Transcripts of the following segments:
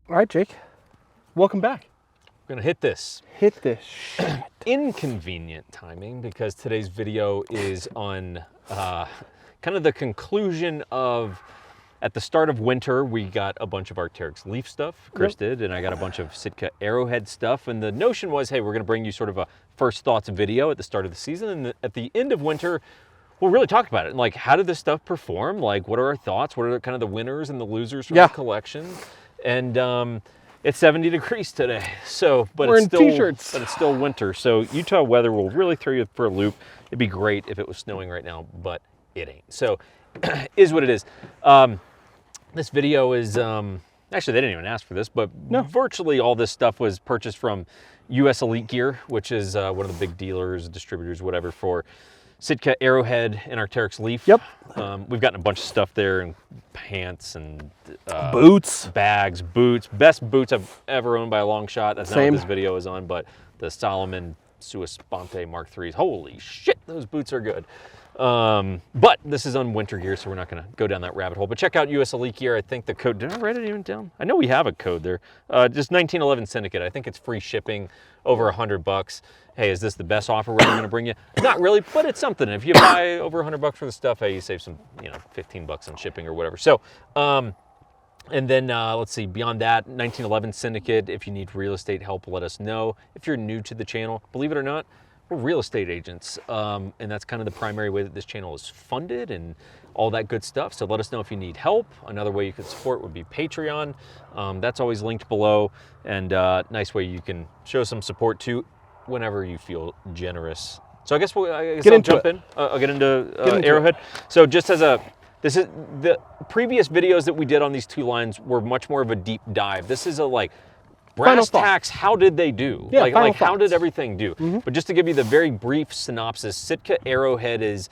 All right, Jake. Welcome back. We're gonna hit this. Hit this shit. Inconvenient timing because today's video is on kind of the conclusion of, at the start of winter, we got a bunch of Arc'teryx Leaf stuff, Chris did, and I got a bunch of Sitka Arrowhead stuff. And the notion was, hey, we're gonna bring you sort of a first thoughts video at the start of the season. And at the end of winter, we'll really talk about it. And like, how did this stuff perform? Like, what are our thoughts? What are kind of the winners and the losers from the collection? And it's 70 degrees today, so We're in t-shirts. But it's still winter. So Utah weather will really throw you for a loop. It'd be great if it was snowing right now, but it ain't. So is what it is. This video is actually, they didn't even ask for this, but virtually all this stuff was purchased from US Elite Gear, which is one of the big dealers, distributors, whatever, for Sitka Arrowhead and Arc'teryx Leaf. Yep. We've gotten a bunch of stuff there, and pants and boots, bags, boots. Best boots I've ever owned by a long shot. That's not what this video is on, but the Salomon Sua Sponte Mark IIIs. Holy shit, those boots are good. But this is on winter gear, so we're not going to go down that rabbit hole. But check out US Elite Gear. I think the code, did I write it even down? I know we have a code there. Just 1911 Syndicate. I think it's free shipping, over $100. Hey, is this the best offer we're going to bring you? Not really, but it's something. If you buy over $100 for the stuff, hey, you save some, $15 on shipping or whatever. So, and then let's see, beyond that, 1911 Syndicate. If you need real estate help, let us know. If you're new to the channel, believe it or not, we're real estate agents, and that's kind of the primary way that this channel is funded and all that good stuff. So let us know if you need help. Another way you could support would be Patreon. That's always linked below, and nice way you can show some support too whenever you feel generous. So I guess I'll jump in. I'll get into Arrowhead. So just as this is the previous videos that we did on these two lines were much more of a deep dive. This is a like, brass tacks, how did they do? Yeah, like how did everything do? But just to give you the very brief synopsis, Sitka Arrowhead is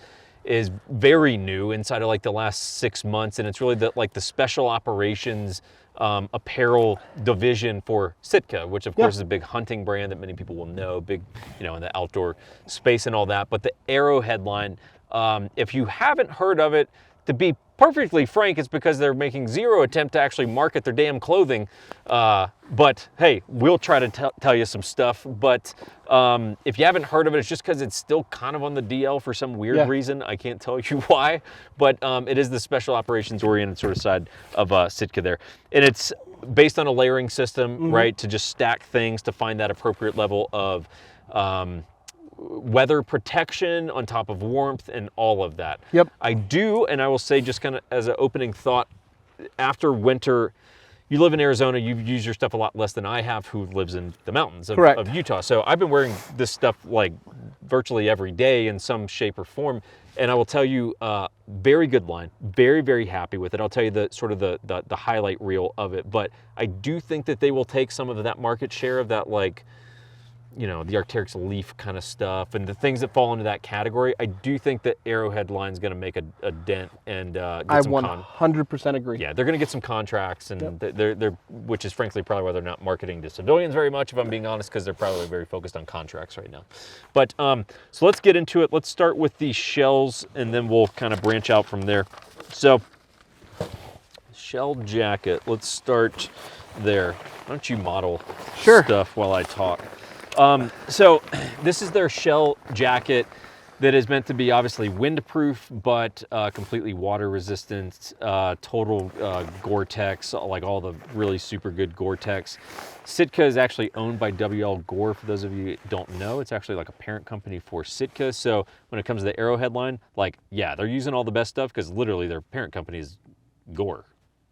very new inside of like the last 6 months, and it's really the special operations apparel division for Sitka, which of course is a big hunting brand that many people will know, big, in the outdoor space and all that. But the Arrowhead line, if you haven't heard of it, to be perfectly frank, it's because they're making zero attempt to actually market their damn clothing. But hey, we'll try to tell you some stuff. But if you haven't heard of it, it's just because it's still kind of on the DL for some weird reason. I can't tell you why, but it is the special operations oriented sort of side of Sitka there. And it's based on a layering system, right? To just stack things to find that appropriate level of weather protection on top of warmth and all of that. Yep. I do, and I will say just kind of as an opening thought, after winter, you live in Arizona, you use your stuff a lot less than I have, who lives in the mountains of Utah. So I've been wearing this stuff like virtually every day in some shape or form. And I will tell you, very good line, very, very happy with it. I'll tell you the sort of the highlight reel of it, but I do think that they will take some of that market share of that, like, the Arc'teryx Leaf kind of stuff and the things that fall into that category. I do think that Arrowhead line is going to make a dent and get I 100% agree. Yeah, they're going to get some contracts, and they're which is frankly probably why they're not marketing to civilians very much, if I'm being honest, because they're probably very focused on contracts right now. But so let's get into it. Let's start with the shells, and then we'll kind of branch out from there. So shell jacket. Let's start there. Why don't you model stuff while I talk? So this is their shell jacket that is meant to be obviously windproof, but completely water resistant, total Gore-Tex, like all the really super good Gore-Tex. Sitka is actually owned by WL Gore, for those of you who don't know. It's actually like a parent company for Sitka. So when it comes to the Arrowhead line, like, yeah, they're using all the best stuff because literally their parent company is Gore.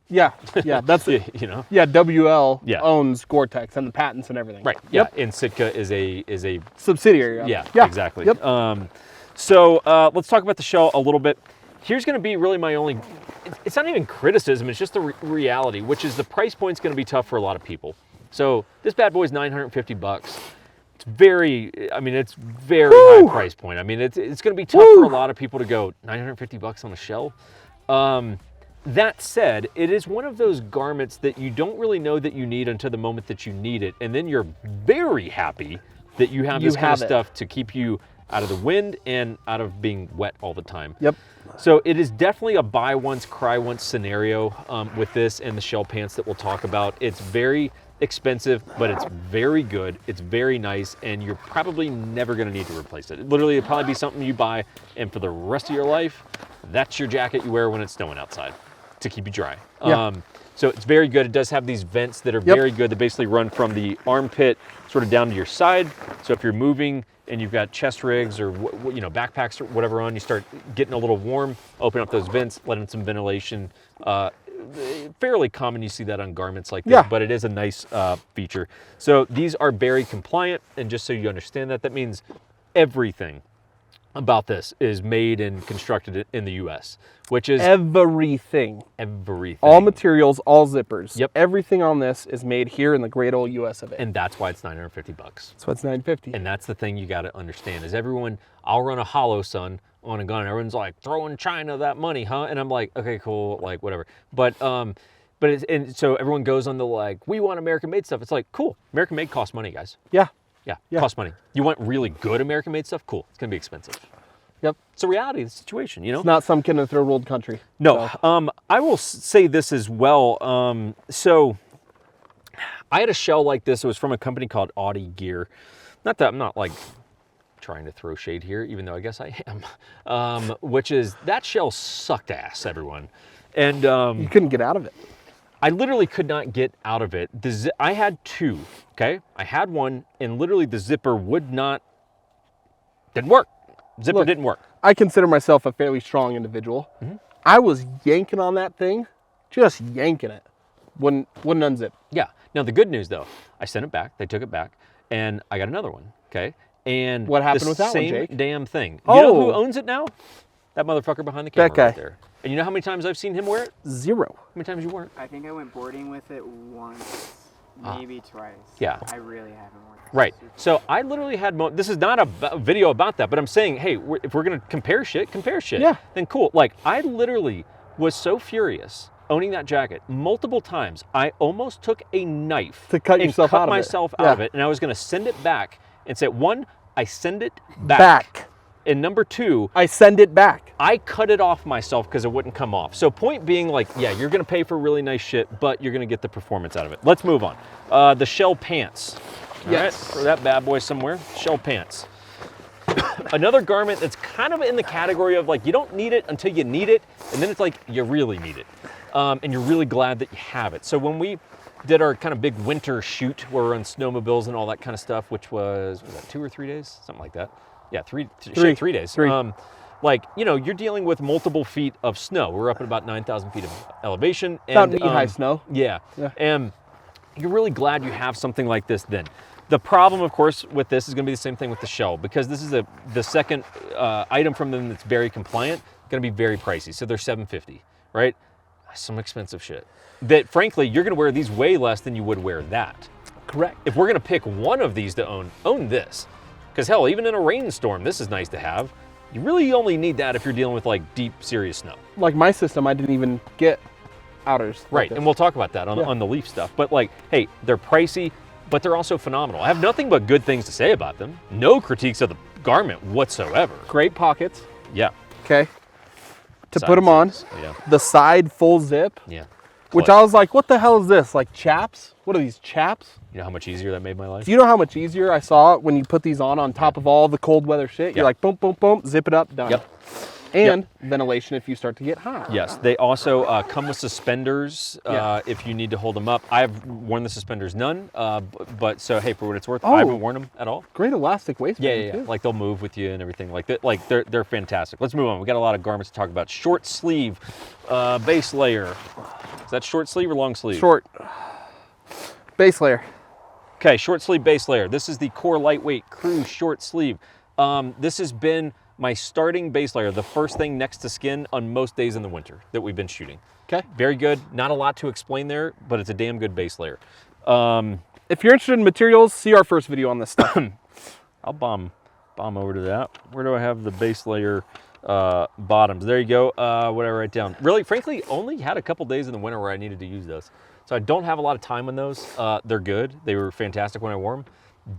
Yeah, that's Yeah, WL owns Gore-Tex and the patents and everything. Right. Yeah, and Sitka is a subsidiary of it. Yeah, exactly. Yep. So let's talk about the shell a little bit. Here's going to be really my only, it's not even criticism, it's just the reality, which is the price point's going to be tough for a lot of people. So this bad boy is $950. It's very high price point. I mean, it's going to be tough for a lot of people to go $950 on a shell. That said, it is one of those garments that you don't really know that you need until the moment that you need it. And then you're very happy that you have this kind of stuff to keep you out of the wind and out of being wet all the time. Yep. So it is definitely a buy once, cry once scenario with this and the shell pants that we'll talk about. It's very expensive, but it's very good. It's very nice, and you're probably never going to need to replace it. Literally, it'll probably be something you buy, and for the rest of your life, that's your jacket you wear when it's snowing outside to keep you dry. Yeah. So it's very good. It does have these vents that are very good. They basically run from the armpit sort of down to your side. So if you're moving and you've got chest rigs or backpacks or whatever on, you start getting a little warm, open up those vents, let in some ventilation. Fairly common, you see that on garments like this, but it is a nice feature. So these are very compliant, and just so you understand that, that means everything about this is made and constructed in the US, which is everything. All materials, all zippers. Yep. Everything on this is made here in the great old US of A. And that's why it's $950. That's why it's $950. And that's the thing you got to understand is everyone, I'll run a hollow sun on a gun, and everyone's like, throwing China that money, huh? And I'm like, okay, cool, like whatever. But and so everyone goes on the like, we want American made stuff. It's like, cool, American made costs money, guys. Yeah. Yeah, costs money. You want really good American made stuff? Cool, it's gonna be expensive. Yep. It's the reality of the situation, you know? It's not some kid in a third world country. No, so. I will say this as well. So I had a shell like this. It was from a company called Audi Gear. Not that I'm not like trying to throw shade here, even though I guess I am. Which is, that shell sucked ass, everyone. And you couldn't get out of it. I literally could not get out of it. I had two, okay? I had one, and literally the zipper didn't work. Zipper didn't work. I consider myself a fairly strong individual. Mm-hmm. I was yanking on that thing, just yanking it. Wouldn't unzip. Yeah. Now the good news though, I sent it back, they took it back, and I got another one, okay? And what happened with that one, Jake? Same damn thing. Oh. You know who owns it now? That motherfucker behind the camera that guy. Right there. And you know how many times I've seen him wear it? 0. How many times you wore it? I think I went boarding with it once, maybe twice. Yeah. I really haven't worn it. Right. So I literally had, this is not a video about that, but I'm saying, hey, if we're going to compare shit. Yeah. Then cool. Like, I literally was so furious owning that jacket multiple times. I almost took a knife to cut yourself out of it. myself out of it, and I was going to send it back and say, one, I send it back. And number two, I send it back. I cut it off myself because it wouldn't come off. So point being, like, yeah, you're going to pay for really nice shit, but you're going to get the performance out of it. Let's move on. The shell pants. All right, throw that bad boy somewhere. Shell pants. Another garment that's kind of in the category of like, you don't need it until you need it, and then it's like, you really need it. And you're really glad that you have it. So when we did our kind of big winter shoot where we're on snowmobiles and all that kind of stuff, which was that 2 or 3 days? Something like that. Yeah, 3 days. 3. Like, you know, you're dealing with multiple feet of snow. We're up at about 9,000 feet of elevation. About knee-high snow. Yeah. And you're really glad you have something like this then. The problem, of course, with this is going to be the same thing with the shell, because this is the second item from them that's very compliant, going to be very pricey. So they're $750, right? Some expensive shit. That, frankly, you're going to wear these way less than you would wear that. Correct. If we're going to pick one of these to own this. Because, hell, even in a rainstorm, this is nice to have. You really only need that if you're dealing with, like, deep, serious snow. Like my system, I didn't even get outers. Right, and we'll talk about that on the Leaf stuff. But, like, hey, they're pricey, but they're also phenomenal. I have nothing but good things to say about them. No critiques of the garment whatsoever. Great pockets. Yeah. Okay. To put them on. Yeah. The side full zip. Yeah. Which I was like, what the hell is this? Like chaps? What are these, chaps? You know how much easier that made my life? Do you know how much easier I saw it when you put these on top of all the cold weather shit? You're like, boom, boom, boom, zip it up, done. Yep. And ventilation if you start to get hot. Yes, they also come with suspenders if you need to hold them up. I've worn the suspenders none, but so hey, for what it's worth, I haven't worn them at all. Great elastic waistband. Yeah. Like they'll move with you and everything like that. Like they're fantastic. Let's move on. We got a lot of garments to talk about. Short sleeve, base layer. Is that short sleeve or long sleeve? Short. Base layer. Okay, short sleeve base layer. This is the Core Lightweight Crew short sleeve. This has been my starting base layer, the first thing next to skin on most days in the winter that we've been shooting. Okay. Very good. Not a lot to explain there, but it's a damn good base layer. If you're interested in materials, see our first video on this stuff. I'll bomb over to that. Where do I have the base layer bottoms? There you go. What did I write down? Really, frankly, only had a couple days in the winter where I needed to use those. So I don't have a lot of time on those. They're good. They were fantastic when I wore them.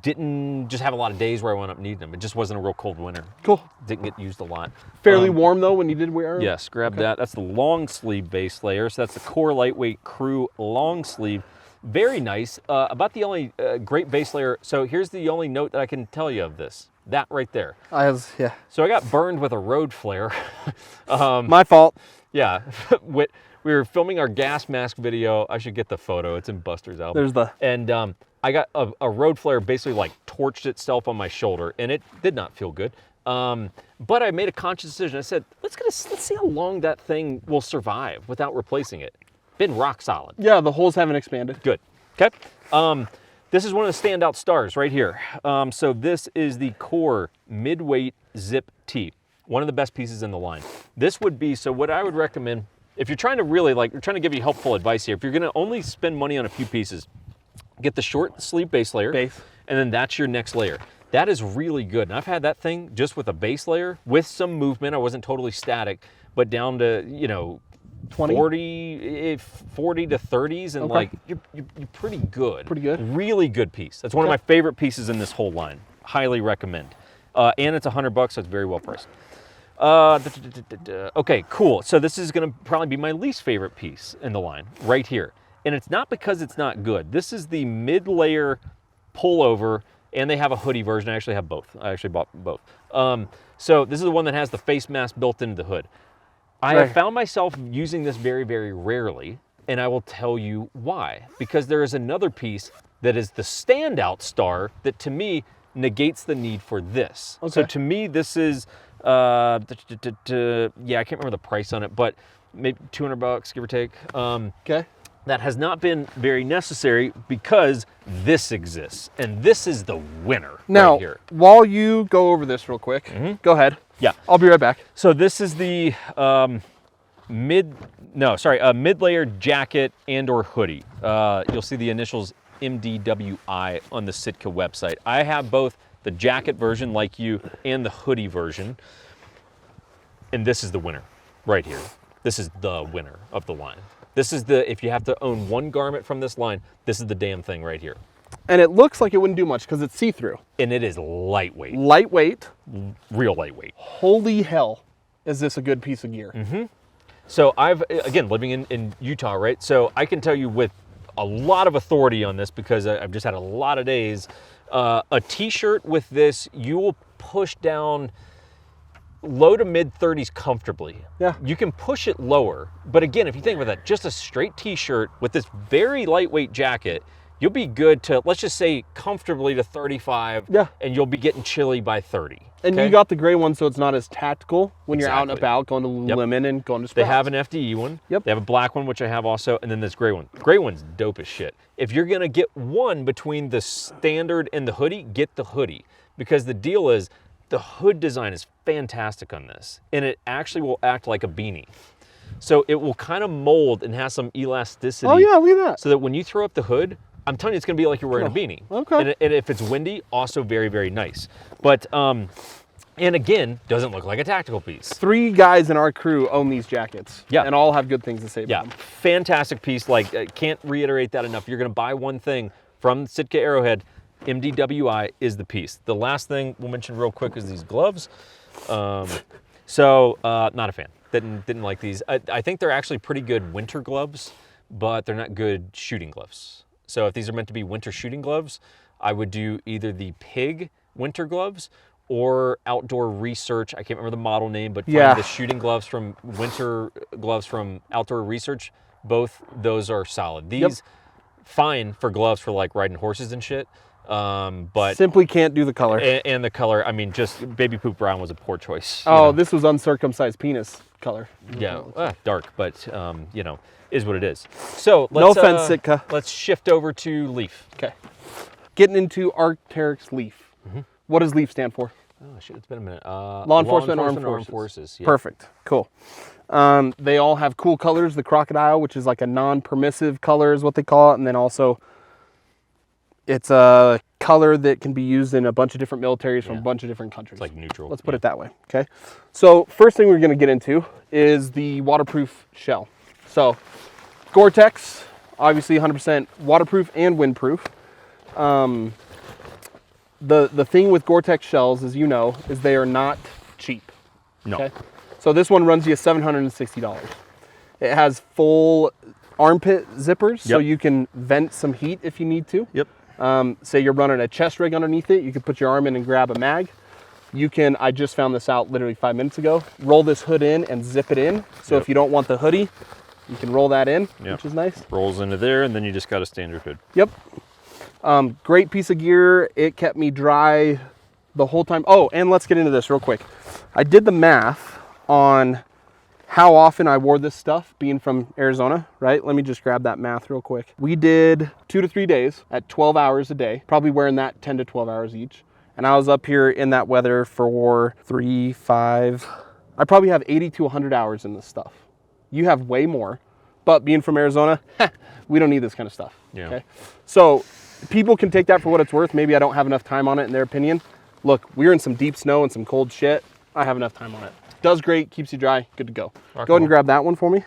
didn't just have a lot of days where I wound up needing them. It just wasn't a real cold winter. Cool. Didn't get used a lot. Fairly warm though when you did wear them? Yes, grab that. That's the long sleeve base layer. So that's the Core Lightweight Crew long sleeve. Very nice. About the only great base layer. So here's the only note that I can tell you of this. That right there. Yeah. So I got burned with a road flare. My fault. Yeah. We were filming our gas mask video. I should get the photo. It's in Buster's album. There's the... And I got a road flare basically like torched itself on my shoulder, and it did not feel good. But I made a conscious decision. I said, let's see how long that thing will survive without replacing it. Been rock solid. Yeah, the holes haven't expanded. Good. Okay. This is one of the standout stars right here. So this is the Core Midweight Zip Tee. One of the best pieces in the line. This would be, so what I would recommend, if you're trying to really we're trying to give you helpful advice here. If you're gonna only spend money on a few pieces, get the short sleeve base layer. And then that's your next layer. That is really good. And I've had that thing just with a base layer with some movement. I wasn't totally static, but down to, 20? 40 to 30s, and like you're pretty good. Pretty good. Really good piece. That's one of my favorite pieces in this whole line. Highly recommend. And it's $100, so it's very well priced. Okay, cool. So this is gonna probably be my least favorite piece in the line, right here. And it's not because it's not good. This is the mid-layer pullover, and they have a hoodie version. I actually have both. I actually bought both. So this is the one that has the face mask built into the hood. I have found myself using this very, very rarely, and I will tell you why. Because there is another piece that is the standout star that, to me, negates the need for this. So to me, this is, yeah, I can't remember the price on it, but maybe $200, give or take. That has not been very necessary because this exists, and this is the winner right here. While you go over this real quick, go ahead. Yeah. I'll be right back. So this is the mid-layer jacket and or hoodie. You'll see the initials MDWI on the Sitka website. I have both the jacket version like you and the hoodie version. And this is the winner right here. This is the winner of the line. This is if you have to own one garment from this line, this is the damn thing right here. And it looks like it wouldn't do much because it's see-through. And it is lightweight. Lightweight. Real lightweight. Holy hell, is this a good piece of gear. So again, living in Utah, right? So I can tell you with a lot of authority on this because I've just had a lot of days. A t-shirt with this, you will push down low to mid 30s comfortably. Yeah. You can push it lower. But again, if you think about that, just a straight t-shirt with this very lightweight jacket, you'll be good to, let's just say, comfortably to 35. Yeah. And you'll be getting chilly by 30. And you got the gray one, so it's not as tactical when you're out and about, going to Lululemon and going to Sprouts. They have an FDE one. Yep. They have a black one, which I have also, and then this gray one. Gray one's dope as shit. If you're gonna get one between the standard and the hoodie, get the hoodie. Because the deal is, the hood design is fantastic on this, and it actually will act like a beanie. So it will kind of mold and has some elasticity. Oh yeah, look at that. So that when you throw up the hood, I'm telling you, it's gonna be like you're wearing a beanie. Okay. And if it's windy, also very, very nice. But, and again, doesn't look like a tactical piece. 3 guys in our crew own these jackets. Yeah. And all have good things to say about them. Fantastic piece. Like, I can't reiterate that enough. You're gonna buy one thing from Sitka Arrowhead, MDWI is the piece. The last thing we'll mention real quick is these gloves. Not a fan. Didn't like these. I think they're actually pretty good winter gloves, but they're not good shooting gloves. So if these are meant to be winter shooting gloves, I would do either the Pig winter gloves or Outdoor Research. I can't remember the model name, but find the shooting gloves from winter gloves from Outdoor Research. Both those are solid. These fine for gloves for like riding horses and shit. But simply can't do the color. And the color, I mean, just baby poop brown was a poor choice. Oh, this was uncircumcised penis color. Yeah, dark, but is what it is. So let's, no offense, Sitka. Let's shift over to Leaf. Okay. Getting into Arc'teryx Leaf. What does Leaf stand for? Oh shit, it's been a minute. Law Enforcement Armed Forces. Yeah. Perfect. Cool. They all have cool colors. The crocodile, which is like a non-permissive color, is what they call it, and then also it's a color that can be used in a bunch of different militaries from a bunch of different countries. It's like neutral. Let's put it that way, okay? So first thing we're gonna get into is the waterproof shell. So Gore-Tex, obviously 100% waterproof and windproof. The thing with Gore-Tex shells, as you know, is they are not cheap. No. Okay? So this one runs you $760. It has full armpit zippers, so you can vent some heat if you need to. Yep. Say you're running a chest rig underneath it, you can put your arm in and grab a mag. You can, I just found this out literally 5 minutes ago, roll this hood in and zip it in. So if you don't want the hoodie, you can roll that in, which is nice. Rolls into there, and then you just got a standard hood. Yep. Great piece of gear. It kept me dry the whole time. Oh, and let's get into this real quick. I did the math on how often I wore this stuff being from Arizona, right? Let me just grab that math real quick. We did 2 to 3 days at 12 hours a day, probably wearing that 10 to 12 hours each. And I was up here in that weather for 3, 5, I probably have 80 to 100 hours in this stuff. You have way more, but being from Arizona, we don't need this kind of stuff, okay? So people can take that for what it's worth. Maybe I don't have enough time on it in their opinion. Look, we're in some deep snow and some cold shit. I have enough time on it. Does great, keeps you dry, good to go. Go ahead and grab that one for me.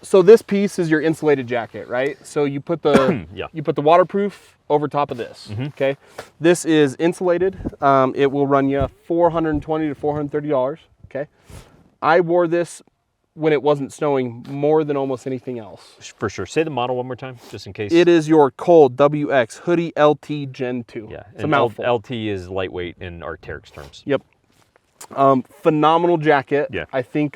So this piece is your insulated jacket, right? So you put the you put the waterproof over top of this, okay? This is insulated. It will run you $420 to $430, okay? I wore this when it wasn't snowing more than almost anything else. For sure. Say the model one more time, just in case. It is your Cold WX Hoodie LT Gen 2. Yeah, it's a mouthful. LT is lightweight in Arc'teryx terms. Yep. Phenomenal jacket. Yeah. I think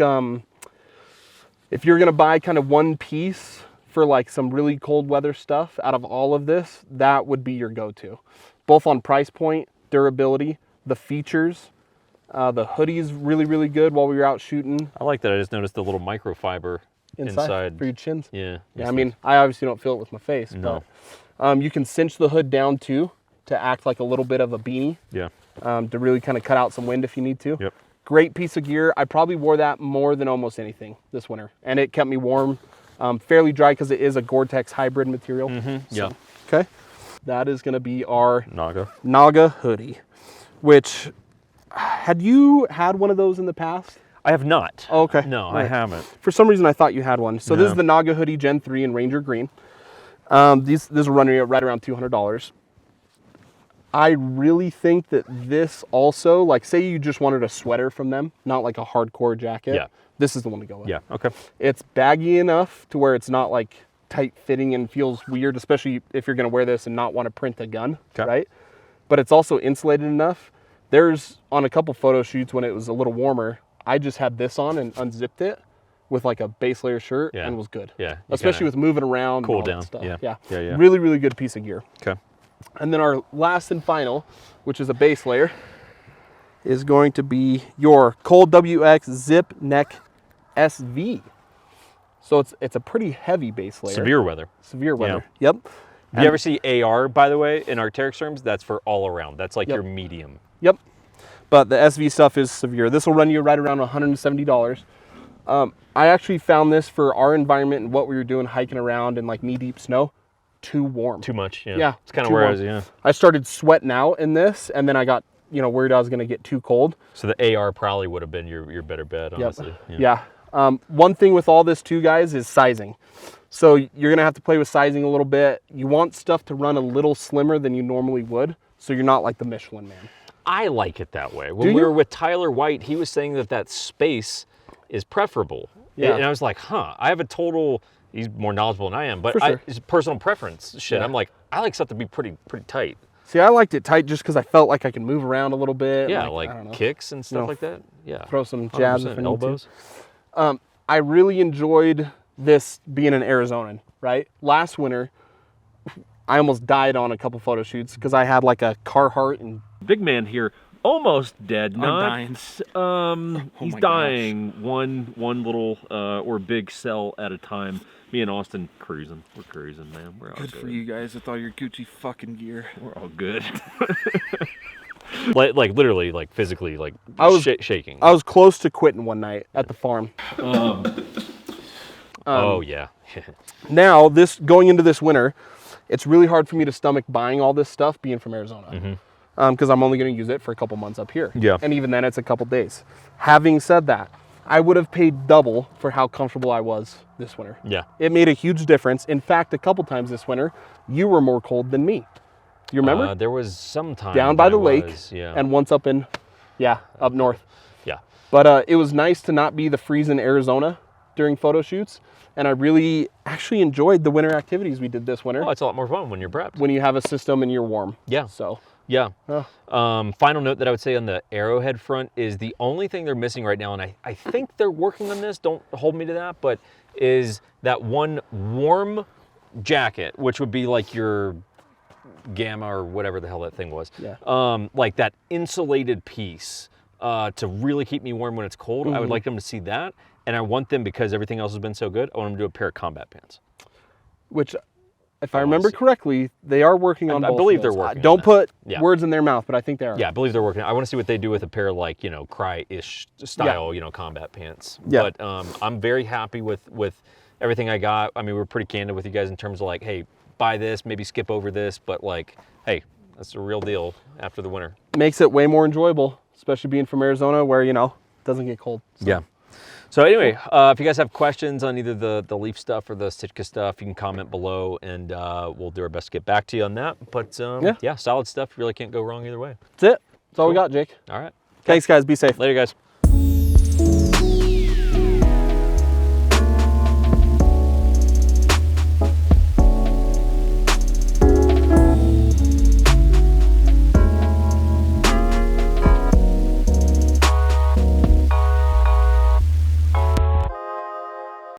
if you're gonna buy kind of one piece for like some really cold weather stuff out of all of this, that would be your go-to. Both on price point, durability, the features. The hoodie's really, really good while we were out shooting. I like that. I just noticed the little microfiber inside. For your chins. Yeah. Yeah, I mean, I obviously don't feel it with my face, No. but you can cinch the hood down too to act like a little bit of a beanie. Yeah. To really kind of cut out some wind if you need to. Yep. Great piece of gear. I probably wore that more than almost anything this winter. And it kept me warm, fairly dry because it is a Gore-Tex hybrid material. Yeah. Okay. That is going to be our Naga hoodie, which, had you had one of those in the past? I have not. Oh, okay. No, I haven't. For some reason, I thought you had one. So this is the Naga hoodie Gen 3 in Ranger Green. This will run you right around $200. I really think that this also, like say you just wanted a sweater from them, not like a hardcore jacket. Yeah. This is the one to go with. Yeah, okay. It's baggy enough to where it's not like tight fitting and feels weird, especially if you're gonna wear this and not want to print a gun, right? But it's also insulated enough. There's, on a couple photo shoots when it was a little warmer, I just had this on and unzipped it with like a base layer shirt and was good. Yeah. Especially with moving around cool and all down. that stuff. Yeah. Yeah. Really, really good piece of gear. Okay. And then our last and final, which is a base layer, is going to be your Cold WX Zip Neck SV. So it's a pretty heavy base layer. Severe weather. Severe weather. Yep. If you ever see AR, by the way, in Arc'teryx terms, that's for all around. That's like your medium. Yep. But the SV stuff is severe. This will run you right around $170. I actually found this for our environment and what we were doing hiking around in like knee-deep snow. Too warm. Too much, yeah. Yeah. It's kind of where I was, I started sweating out in this, and then I got, worried I was going to get too cold. So the AR probably would have been your better bet, honestly. Yeah. One thing with all this too, guys, is sizing. So you're going to have to play with sizing a little bit. You want stuff to run a little slimmer than you normally would, so you're not like the Michelin Man. I like it that way. When we were with Tyler White, he was saying that space is preferable. Yeah. And I was like, I have a total... He's more knowledgeable than I am, but it's personal preference shit. Yeah. I'm like, I like stuff to be pretty tight. See, I liked it tight just because I felt like I could move around a little bit. Yeah, like kicks and stuff like that. Yeah. Throw some jabs and elbows. I really enjoyed this being an Arizonan, right? Last winter, I almost died on a couple photo shoots because I had like a Carhartt and... Big man here, almost dead. I'm dying. He's dying one little or big cell at a time. Me and Austin cruising. We're cruising, man. We're all good. Good for you guys with all your Gucci fucking gear. We're all good. like literally, like physically, like I was shaking. I was close to quitting one night at the farm. Oh yeah. Now going into this winter, it's really hard for me to stomach buying all this stuff being from Arizona. Because I'm only going to use it for a couple months up here. Yeah. And even then, it's a couple days. Having said that, I would have paid double for how comfortable I was this winter. Yeah. It made a huge difference. In fact, a couple times this winter, you were more cold than me. You remember? There was some time down by that the I lake, was, yeah. and once up in, up north. Yeah. But it was nice to not be the freeze in Arizona during photo shoots, and I really actually enjoyed the winter activities we did this winter. Oh, it's a lot more fun when you're prepped. When you have a system and you're warm. Yeah. So. Yeah. Oh. Final note that I would say on the Arrowhead front is the only thing they're missing right now, and I think they're working on this, don't hold me to that, but is that one warm jacket, which would be like your Gamma or whatever the hell that thing was. Yeah. Like that insulated piece to really keep me warm when it's cold. I would like them to see that, and I want them, because everything else has been so good, I want them to do a pair of combat pants. Which, if I remember correctly, they are working on both. I believe of they're those. working Don't on put Yeah. words in their mouth, but I think they are. Yeah, I believe they're working. I want to see what they do with a pair of, like, you know, Cry-ish style, you know, combat pants. Yeah. But I'm very happy with everything I got. I mean, we were pretty candid with you guys in terms of, like, hey, buy this, maybe skip over this, but, like, hey, that's a real deal after the winter. Makes it way more enjoyable, especially being from Arizona where, you know, it doesn't get cold. So. Yeah. So anyway, if you guys have questions on either the Leaf stuff or the Sitka stuff, you can comment below, and we'll do our best to get back to you on that. But yeah, solid stuff. Really can't go wrong either way. That's it. That's all we got, Jake. All right. Thanks, guys. Be safe. Later, guys.